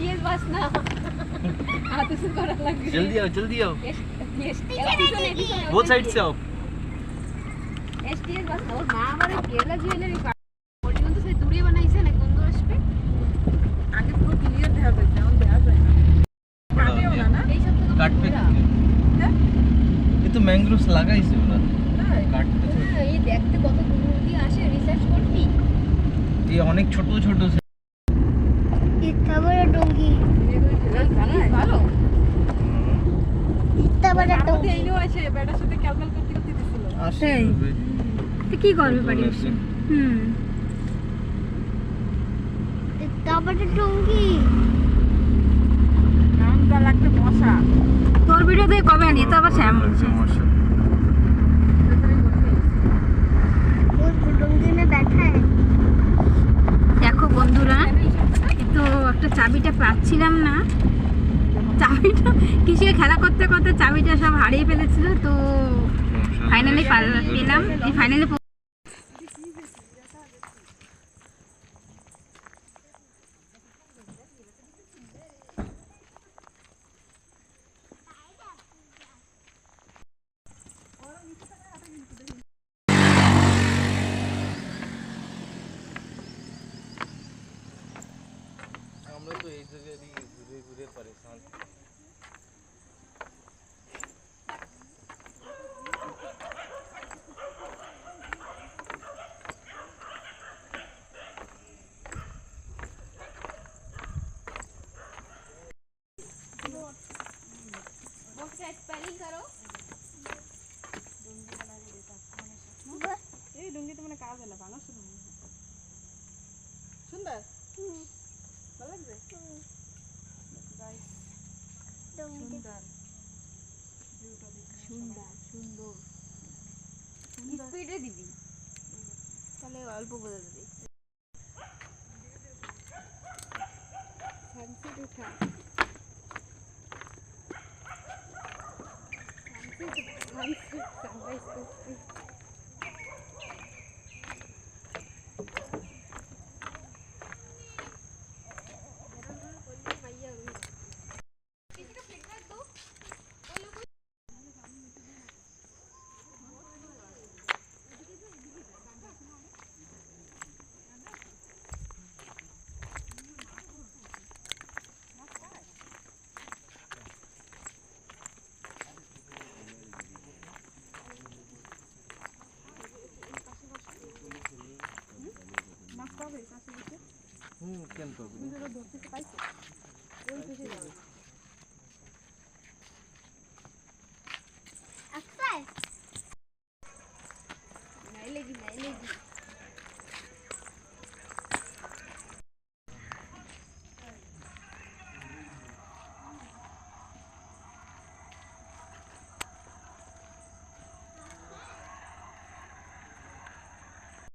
STS बस ना हां तो से थोड़ा लग जल्दी आओ वो साइड से आओ एसटीएस बस और মা আমারে কেলা জুয়েলারি পর্যন্ত তো সেই দূরে বানাইছে না কোন দূর আসবে আগে পুরো ক্লিয়ার দেখা যাবে যেমন দেখা যায় না কাটেও না এই সব তো काट पे হ্যাঁ ये तो मैंग्रोव्स লাগাইছে ওরা কাটতে এই দেখতে কত দূর দিয়ে আসে রিসার্চ করবি ये অনেক ছোট ছোট इतना बड़ा डोंगी ভালো इतना बड़ा डोंगी এইও আছে ব্যাটার সাথে ক্যালকুলেট করতে করতে দিছিল আসে তো কি করবে বাড়ি इतना बड़ा डोंगी নামটা লাগতে বসা তোর ভিডিওতে কবে আনি তো আবার শ্যাম বলছে वो डोंगी में बैठा है দেখো বন্ধুরা তো একটা চাবিটা পাচ্ছিলাম না চাবিটা কিসে খেলা করতে করতে চাবিটা সব হারিয়ে ফেলেছিল তো ফাইনালি পেলাম এই ফাইনালি আমরা তো এই জায়গায় ঘুরে ঘুরে পরেশান वो सेट स्पेलिंग करो এই ডুঙ্গি তো মানে কাজ হলো ভালো শুনুন সুন্দর ভালো লাগবে গাইস সুন্দর সুন্দর সুন্দর স্পিডে দিবি তাহলে অল্প বলে দিবি সানসেট উঠা সানসেট সানরাইজ করতে কেন করবি ধরতে পাইছে ওই